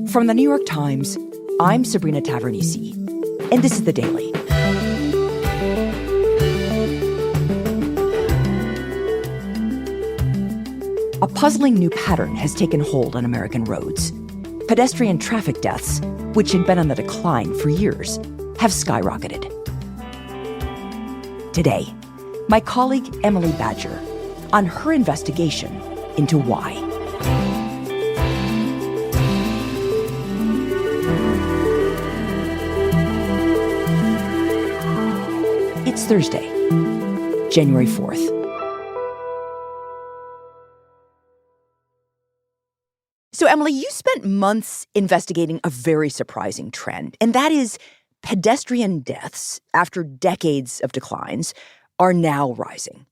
From the New York Times, I'm Sabrina Tavernisi, and this is The Daily. A puzzling new pattern has taken hold on American roads. Pedestrian traffic deaths, which had been on the decline for years, have skyrocketed. Today, my colleague Emily Badger on her investigation into why. It's Thursday, January 4th. So, Emily, you spent months investigating a very surprising trend, and that is pedestrian deaths, after decades of declines, are now rising.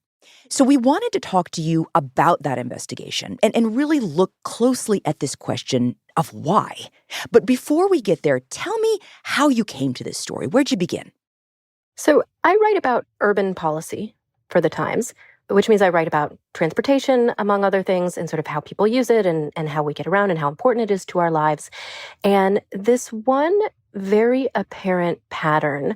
So we wanted to talk to you about that investigation and really look closely at this question of why. But before we get there, tell me how you came to this story. Where'd you begin? So I write about urban policy for The Times, which means I write about transportation, among other things, and sort of how people use it and how we get around and how important it is to our lives. And this one very apparent pattern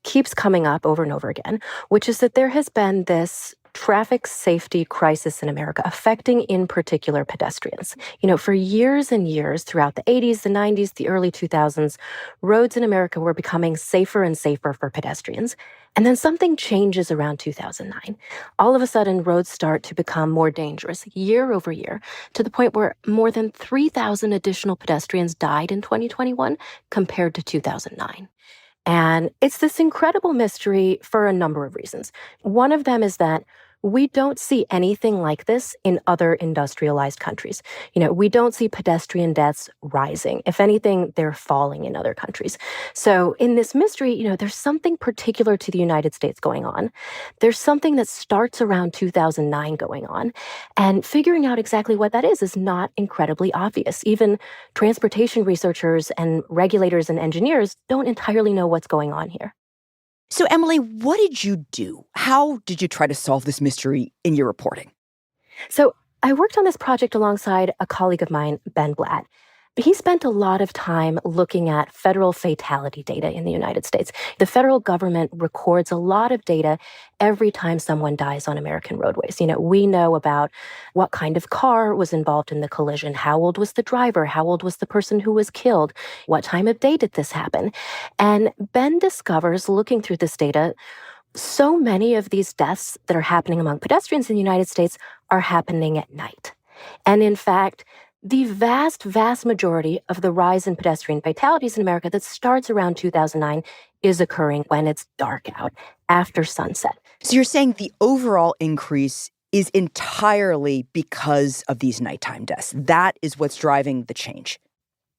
keeps coming up over and over again, which is that there has been this traffic safety crisis in America affecting, in particular, pedestrians. For years and years, throughout the 80s, the 90s, the early 2000s, roads in America were becoming safer and safer for pedestrians. And then something changes around 2009. All of a sudden, roads start to become more dangerous year over year, to the point where more than 3,000 additional pedestrians died in 2021 compared to 2009. And it's this incredible mystery for a number of reasons. One of them is that we don't see anything like this in other industrialized countries. We don't see pedestrian deaths rising. If anything, they're falling in other countries. So in this mystery, there's something particular to the United States going on. There's something that starts around 2009 going on. And figuring out exactly what that is not incredibly obvious. Even transportation researchers and regulators and engineers don't entirely know what's going on here. So, Emily, what did you do? How did you try to solve this mystery in your reporting? So I worked on this project alongside a colleague of mine, Ben Blatt. He spent a lot of time looking at federal fatality data in the United States. The federal government records a lot of data every time someone dies on American roadways. We know about what kind of car was involved in the collision, how old was the driver, how old was the person who was killed, what time of day did this happen. And Ben discovers, looking through this data, so many of these deaths that are happening among pedestrians in the United States are happening at night. And in fact, the vast, vast majority of the rise in pedestrian fatalities in America that starts around 2009 is occurring when it's dark out, after sunset. So you're saying the overall increase is entirely because of these nighttime deaths. That is what's driving the change.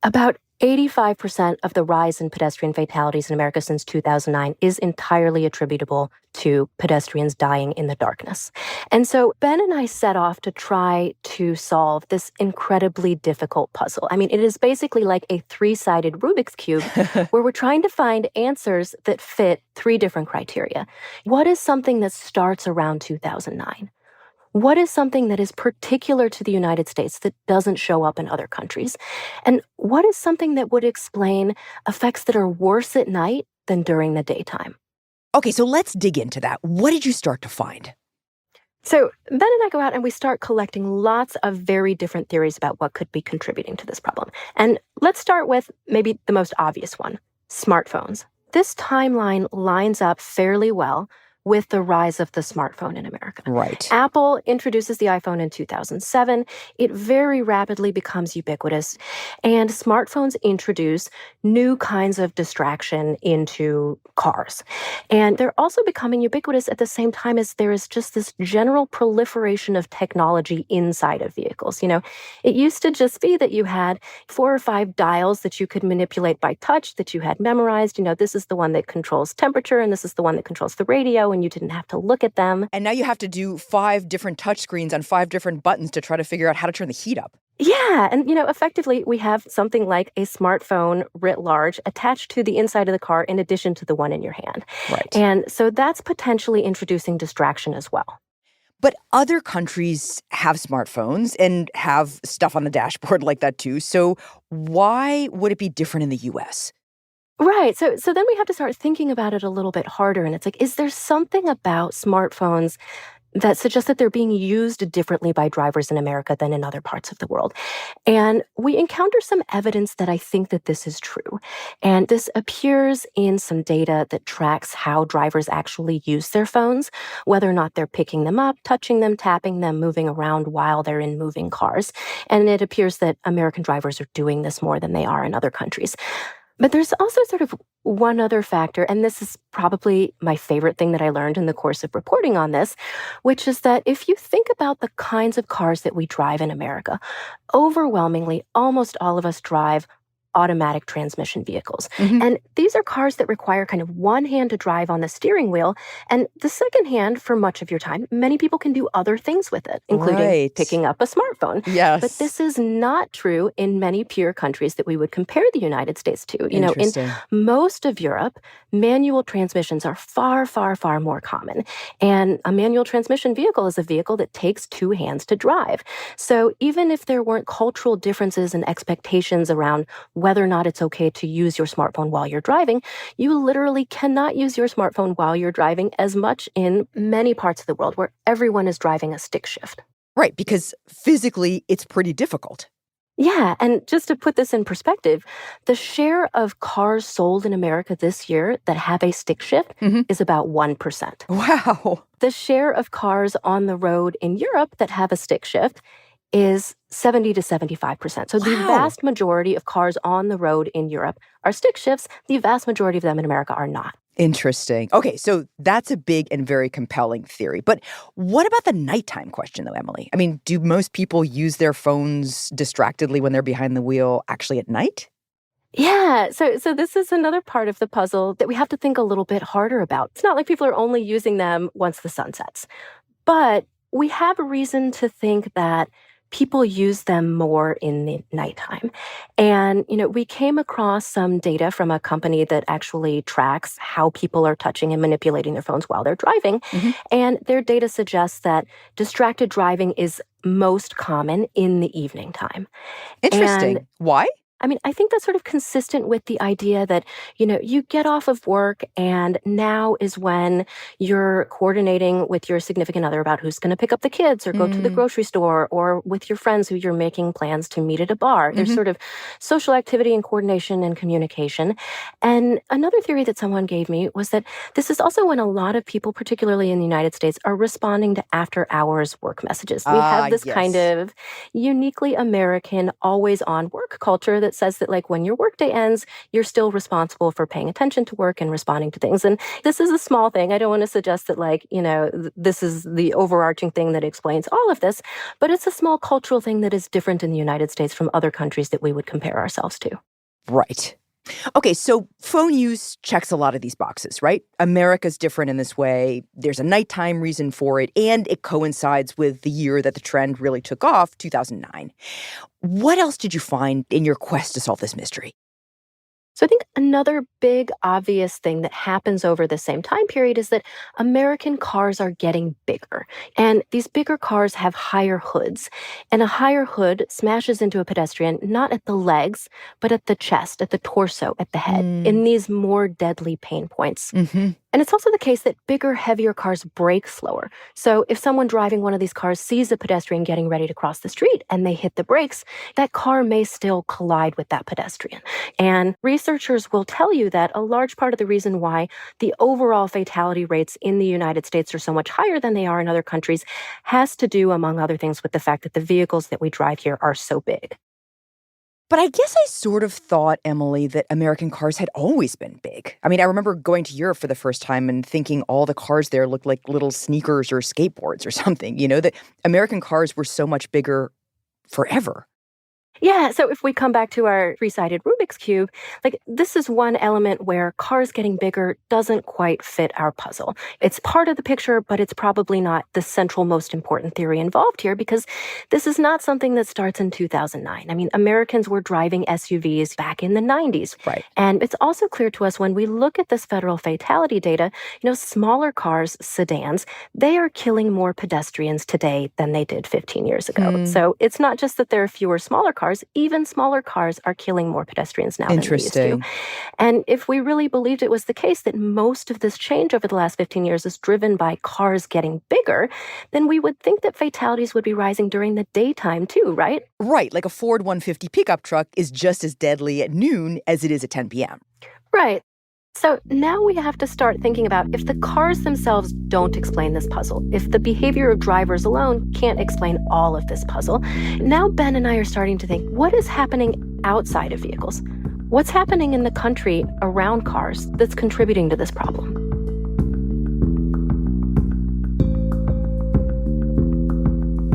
About 85% of the rise in pedestrian fatalities in America since 2009 is entirely attributable to pedestrians dying in the darkness. And so Ben and I set off to try to solve this incredibly difficult puzzle. I mean, it is basically like a three-sided Rubik's Cube where we're trying to find answers that fit three different criteria. What is something that starts around 2009? What is something that is particular to the United States that doesn't show up in other countries? And what is something that would explain effects that are worse at night than during the daytime? Okay, so let's dig into that. What did you start to find? So Ben and I go out and we start collecting lots of very different theories about what could be contributing to this problem. And let's start with maybe the most obvious one, smartphones. This timeline lines up fairly well with the rise of the smartphone in America. Right. Apple introduces the iPhone in 2007. It very rapidly becomes ubiquitous. And smartphones introduce new kinds of distraction into cars. And they're also becoming ubiquitous at the same time as there is just this general proliferation of technology inside of vehicles. It used to just be that you had 4 or 5 dials that you could manipulate by touch, that you had memorized. This is the one that controls temperature, and this is the one that controls the radio, and you didn't have to look at them. And now you have to do 5 different touchscreens on 5 different buttons to try to figure out how to turn the heat up. Yeah. And, effectively, we have something like a smartphone writ large attached to the inside of the car in addition to the one in your hand. Right. And so that's potentially introducing distraction as well. But other countries have smartphones and have stuff on the dashboard like that too. So why would it be different in the US? Right. So then we have to start thinking about it a little bit harder. And it's like, is there something about smartphones that suggests that they're being used differently by drivers in America than in other parts of the world? And we encounter some evidence that I think that this is true. And this appears in some data that tracks how drivers actually use their phones, whether or not they're picking them up, touching them, tapping them, moving around while they're in moving cars. And it appears that American drivers are doing this more than they are in other countries. But there's also sort of one other factor, and this is probably my favorite thing that I learned in the course of reporting on this, which is that if you think about the kinds of cars that we drive in America, overwhelmingly, almost all of us drive automatic transmission vehicles. Mhm. And these are cars that require kind of one hand to drive on the steering wheel, and the second hand, for much of your time, many people can do other things with it, including Right. picking up a smartphone. But Yes. this is not true in many peer countries that we would compare the United States to. In Interesting. most of Europe, manual transmissions are far, far, far more common. And a manual transmission vehicle is a vehicle that takes two hands to drive. So even if there weren't cultural differences and expectations around whether or not it's okay to use your smartphone while you're driving, you literally cannot use your smartphone while you're driving as much in many parts of the world where everyone is driving a stick shift. Right, because physically it's pretty difficult. Yeah, and just to put this in perspective, the share of cars sold in America this year that have a stick shift Mhm. is about 1%. Wow. The share of cars on the road in Europe that have a stick shift is 70 to 75%. So the Wow. vast majority of cars on the road in Europe are stick shifts. The vast majority of them in America are not. Interesting. Okay, so that's a big and very compelling theory. But what about the nighttime question, though, Emily? I mean, do most people use their phones distractedly when they're behind the wheel actually at night? Yeah, so this is another part of the puzzle that we have to think a little bit harder about. It's not like people are only using them once the sun sets, but we have a reason to think that people use them more in the nighttime. And, we came across some data from a company that actually tracks how people are touching and manipulating their phones while they're driving. Mhm. And their data suggests that distracted driving is most common in the evening time. And Interesting. Why? I think that's sort of consistent with the idea that, you get off of work and now is when you're coordinating with your significant other about who's going to pick up the kids or go to the Mm. grocery store or with your friends who you're making plans to meet at a bar. There's Mhm. sort of social activity and coordination and communication. And another theory that someone gave me was that this is also when a lot of people, particularly in the United States, are responding to after hours work messages. We Ah, have this kind yes. of uniquely American, always on work culture that says that, like, when your workday ends, you're still responsible for paying attention to work and responding to things. And this is a small thing. I don't want to suggest that, like, this is the overarching thing that explains all of this, but it's a small cultural thing that is different in the United States from other countries that we would compare ourselves to. Right. Okay, so phone use checks a lot of these boxes, right? America's different in this way. There's a nighttime reason for it, and it coincides with the year that the trend really took off, 2009. What else did you find in your quest to solve this mystery? So I think another big obvious thing that happens over the same time period is that American cars are getting bigger. And these bigger cars have higher hoods. And a higher hood smashes into a pedestrian not at the legs, but at the chest, at the torso, at the head, Mm. in these more deadly pain points. Mhm. And it's also the case that bigger, heavier cars brake slower. So if someone driving one of these cars sees a pedestrian getting ready to cross the street and they hit the brakes, that car may still collide with that pedestrian. And researchers will tell you that a large part of the reason why the overall fatality rates in the United States are so much higher than they are in other countries has to do, among other things, with the fact that the vehicles that we drive here are so big. But I guess I sort of thought, Emily, that American cars had always been big. I mean, I remember going to Europe for the first time and thinking all the cars there looked like little sneakers or skateboards or something, that American cars were so much bigger forever. Yeah, so if we come back to our three-sided Rubik's Cube, this is one element where cars getting bigger doesn't quite fit our puzzle. It's part of the picture, but it's probably not the central most important theory involved here because this is not something that starts in 2009. I mean, Americans were driving SUVs back in the 90s. Right. And it's also clear to us when we look at this federal fatality data, smaller cars, sedans, they are killing more pedestrians today than they did 15 years ago. So it's not just that there are fewer smaller cars, even smaller cars are killing more pedestrians now than they used to. And if we really believed it was the case that most of this change over the last 15 years is driven by cars getting bigger, then we would think that fatalities would be rising during the daytime too, right? Right, like a Ford 150 pickup truck is just as deadly at noon as it is at 10 p.m. Right. So now we have to start thinking about if the cars themselves don't explain this puzzle, if the behavior of drivers alone can't explain all of this puzzle. Now Ben and I are starting to think, what is happening outside of vehicles? What's happening in the country around cars that's contributing to this problem?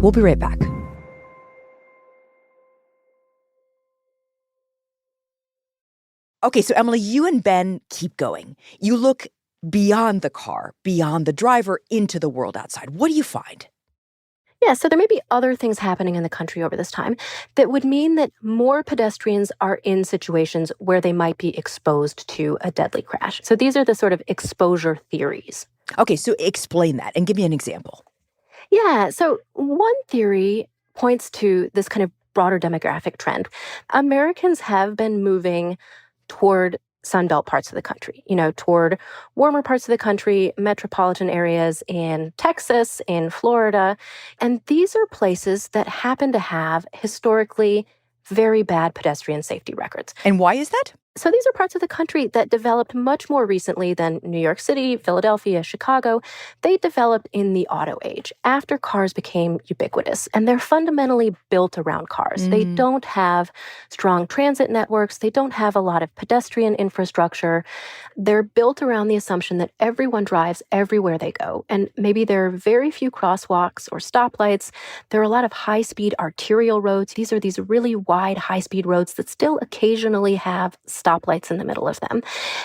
We'll be right back. Okay, so Emily, you and Ben keep going. You look beyond the car, beyond the driver, into the world outside. What do you find? Yeah, so there may be other things happening in the country over this time that would mean that more pedestrians are in situations where they might be exposed to a deadly crash. So these are the sort of exposure theories. Okay, so explain that and give me an example. Yeah, so one theory points to this kind of broader demographic trend. Americans have been moving toward Sunbelt parts of the country, toward warmer parts of the country, metropolitan areas in Texas, in Florida. And these are places that happen to have historically very bad pedestrian safety records. And why is that? So these are parts of the country that developed much more recently than New York City, Philadelphia, Chicago. They developed in the auto age after cars became ubiquitous, and they're fundamentally built around cars. They don't have strong transit networks. They don't have a lot of pedestrian infrastructure. They're built around the assumption that everyone drives everywhere they go, and maybe there are very few crosswalks or stoplights. There are a lot of high-speed arterial roads. These are these really wide, high-speed roads that still occasionally have stoplights in the middle of them.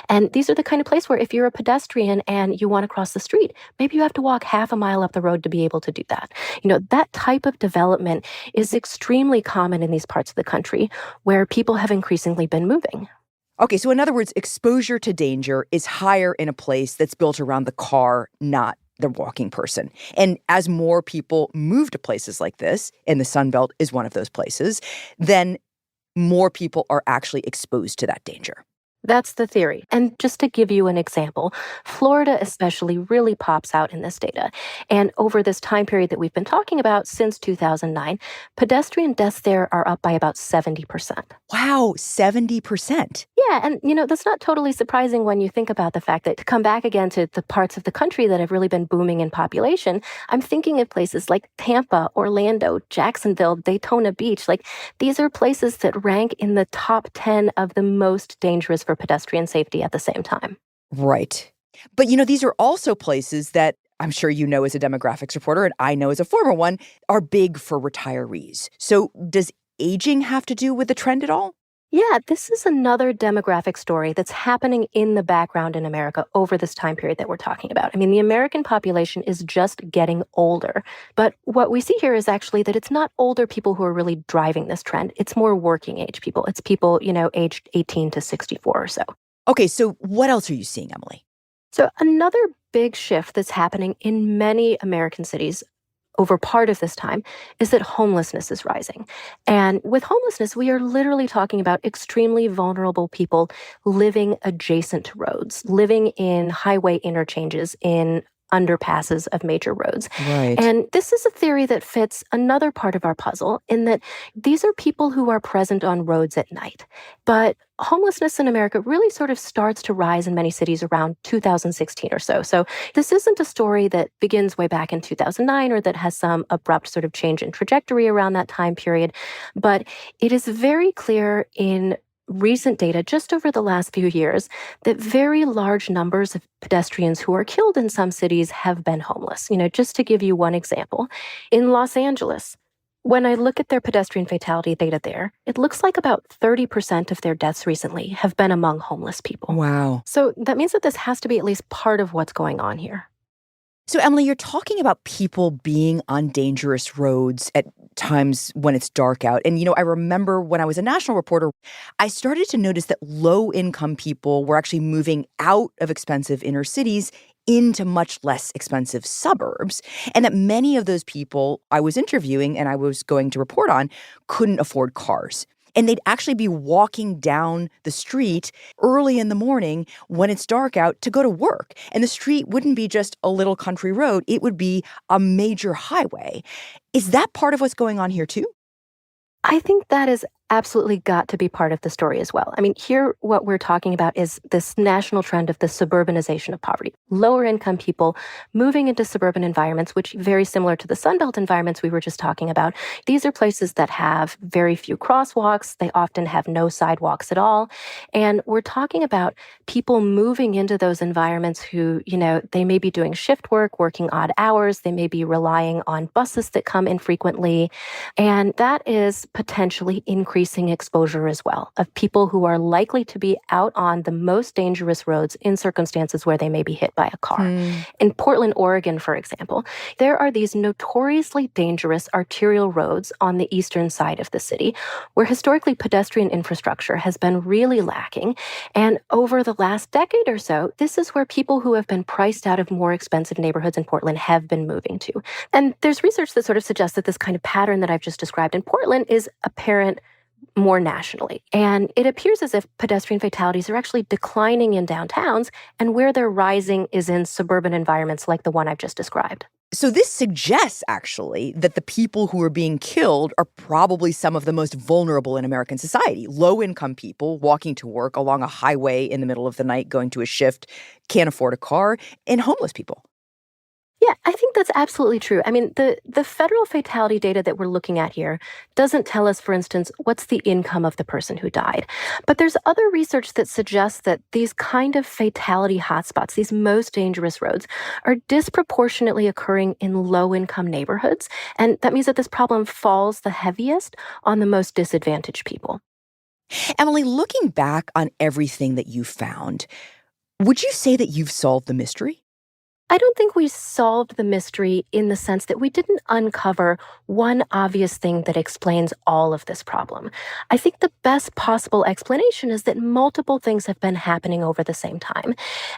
And these are the kind of place where if you're a pedestrian and you want to cross the street, maybe you have to walk half a mile up the road to be able to do that. That type of development is extremely common in these parts of the country where people have increasingly been moving. Okay, so in other words, exposure to danger is higher in a place that's built around the car, not the walking person. And as more people move to places like this, and the Sun Belt is one of those places, then more people are actually exposed to that danger. That's the theory. And just to give you an example, Florida especially really pops out in this data. And over this time period that we've been talking about since 2009, pedestrian deaths there are up by about 70%. Wow, 70%. Yeah, and that's not totally surprising when you think about the fact that to come back again to the parts of the country that have really been booming in population, I'm thinking of places like Tampa, Orlando, Jacksonville, Daytona Beach. These are places that rank in the top 10 of the most dangerous for pedestrian safety at the same time. Right. But these are also places that I'm sure you know as a demographics reporter, and I know as a former one, are big for retirees. So does aging have to do with the trend at all? Yeah, this is another demographic story that's happening in the background in America over this time period that we're talking about. I mean, the American population is just getting older. But what we see here is actually that it's not older people who are really driving this trend. It's more working age people. It's people, aged 18 to 64 or so. Okay, so what else are you seeing, Emily? So another big shift that's happening in many American cities over part of this time is that homelessness is rising. And with homelessness, we are literally talking about extremely vulnerable people living adjacent to roads, living in highway interchanges, in underpasses of major roads. Right. And this is a theory that fits another part of our puzzle in that these are people who are present on roads at night. But homelessness in America really sort of starts to rise in many cities around 2016 or so. So this isn't a story that begins way back in 2009 or that has some abrupt sort of change in trajectory around that time period. But it is very clear in recent data just over the last few years that very large numbers of pedestrians who are killed in some cities have been homeless. Just to give you one example, in Los Angeles, When I look at their pedestrian fatality data there, it looks like about 30% of their deaths recently have been among homeless people. Wow. So that means that this has to be at least part of what's going on here. So, Emily, you're talking about people being on dangerous roads at times when it's dark out. And, I remember when I was a national reporter, I started to notice that low income people were actually moving out of expensive inner cities into much less expensive suburbs. And that many of those people I was interviewing and I was going to report on couldn't afford cars. And they'd actually be walking down the street early in the morning when it's dark out to go to work. And the street wouldn't be just a little country road, it would be a major highway. Is that part of what's going on here too? I think that has absolutely got to be part of the story as well. I mean, here what we're talking about is this national trend of the suburbanization of poverty. Lower income people moving into suburban environments, which very similar to the Sunbelt environments we were just talking about. These are places that have very few crosswalks. They often have no sidewalks at all. And we're talking about people moving into those environments who, they may be doing shift work, working odd hours. They may be relying on buses that come infrequently. And that is potentially increasing exposure as well of people who are likely to be out on the most dangerous roads in circumstances where they may be hit by a car. In Portland, Oregon, for example, there are these notoriously dangerous arterial roads on the eastern side of the city where historically pedestrian infrastructure has been really lacking. And over the last decade or so, this is where people who have been priced out of more expensive neighborhoods in Portland have been moving to. And there's research that sort of suggests that this kind of pattern that I've just described in Portland is apparent more nationally. And it appears as if pedestrian fatalities are actually declining in downtowns, and where they're rising is in suburban environments like the one I've just described. So this suggests, actually, that the people who are being killed are probably some of the most vulnerable in American society. Low-income people walking to work along a highway in the middle of the night, going to a shift, can't afford a car, and homeless people. Yeah, I think that's absolutely true. I mean, the federal fatality data that we're looking at here doesn't tell us, for instance, what's the income of the person who died. But there's other research that suggests that these kind of fatality hotspots, these most dangerous roads, are disproportionately occurring in low-income neighborhoods. And that means that this problem falls the heaviest on the most disadvantaged people. Emily, looking back on everything that you found, would you say that you've solved the mystery? I don't think we solved the mystery in the sense that we didn't uncover one obvious thing that explains all of this problem. I think the best possible explanation is that multiple things have been happening over the same time.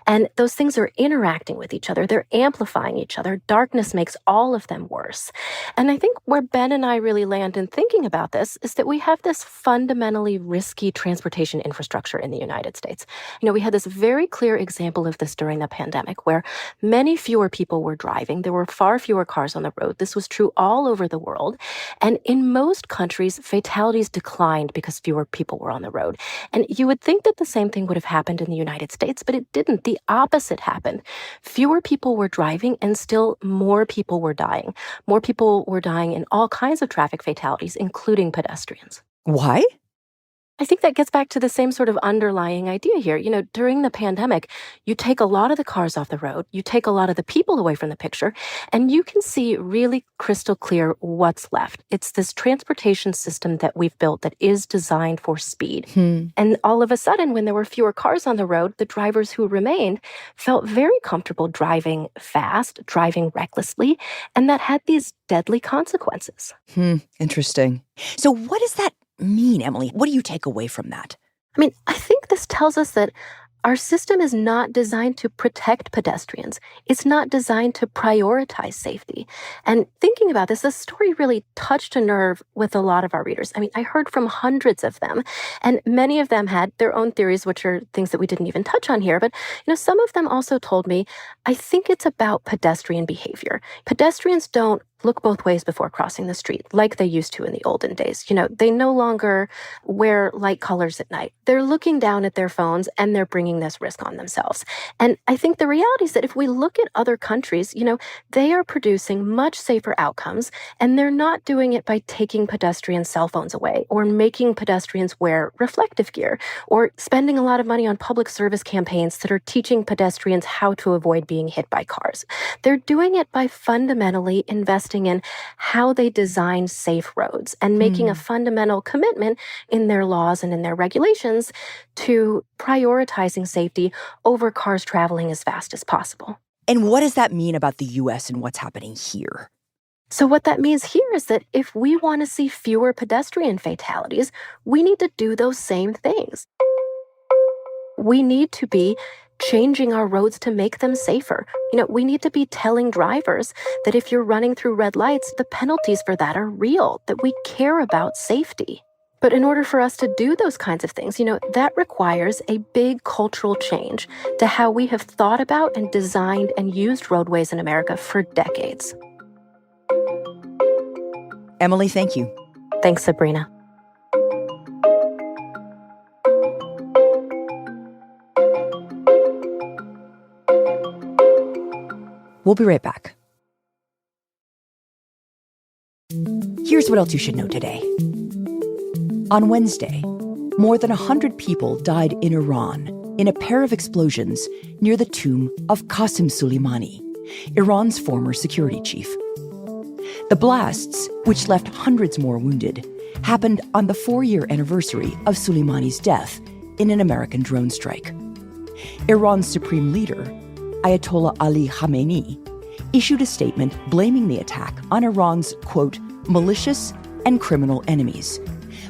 And those things are interacting with each other. They're amplifying each other. Darkness makes all of them worse. And I think where Ben and I really land in thinking about this is that we have this fundamentally risky transportation infrastructure in the United States. We had this very clear example of this during the pandemic where many fewer people were driving. There were far fewer cars on the road. This was true all over the world. And in most countries, fatalities declined because fewer people were on the road. And you would think that the same thing would have happened in the United States, but it didn't. The opposite happened. Fewer people were driving and still more people were dying. More people were dying in all kinds of traffic fatalities, including pedestrians. Why? I think that gets back to the same sort of underlying idea here. During the pandemic, you take a lot of the cars off the road, you take a lot of the people away from the picture, and you can see really crystal clear what's left. It's this transportation system that we've built that is designed for speed. And all of a sudden, when there were fewer cars on the road, the drivers who remained felt very comfortable driving fast, driving recklessly, and that had these deadly consequences. Interesting. So what does that mean, Emily? What do you take away from that? I mean, I think this tells us that our system is not designed to protect pedestrians. It's not designed to prioritize safety. And thinking about this story really touched a nerve with a lot of our readers. I mean, I heard from hundreds of them, and many of them had their own theories, which are things that we didn't even touch on here. But, some of them also told me, I think it's about pedestrian behavior. Pedestrians don't look both ways before crossing the street like they used to in the olden days. They no longer wear light colors at night. They're looking down at their phones and they're bringing this risk on themselves. And I think the reality is that if we look at other countries, they are producing much safer outcomes, and they're not doing it by taking pedestrian cell phones away or making pedestrians wear reflective gear or spending a lot of money on public service campaigns that are teaching pedestrians how to avoid being hit by cars. They're doing it by fundamentally investing investing in how they design safe roads and making a fundamental commitment in their laws and in their regulations to prioritizing safety over cars traveling as fast as possible. And what does that mean about the U.S. and what's happening here? So what that means here is that if we want to see fewer pedestrian fatalities, we need to do those same things. We need to be changing our roads to make them safer. We need to be telling drivers that if you're running through red lights, the penalties for that are real, that we care about safety. But in order for us to do those kinds of things, that requires a big cultural change to how we have thought about and designed and used roadways in America for decades. Emily, thank you. Thanks, Sabrina. We'll be right back. Here's what else you should know today. On Wednesday, more than 100 people died in Iran in a pair of explosions near the tomb of Qasem Soleimani, Iran's former security chief. The blasts, which left hundreds more wounded, happened on the 4-year anniversary of Soleimani's death in an American drone strike. Iran's supreme leader, Ayatollah Ali Khamenei, issued a statement blaming the attack on Iran's, quote, malicious and criminal enemies,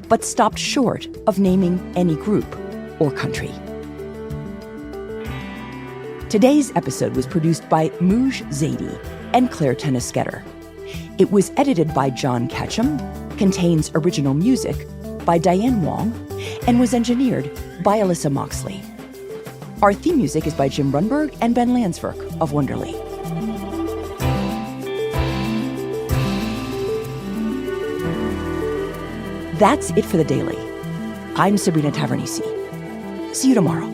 but stopped short of naming any group or country. Today's episode was produced by Mooj Zaidi and Claire Tennisketter. It was edited by John Ketchum, contains original music by Diane Wong, and was engineered by Alyssa Moxley. Our theme music is by Jim Runberg and Ben Landsverk of Wonderly. That's it for The Daily. I'm Sabrina Tavernisi. See you tomorrow.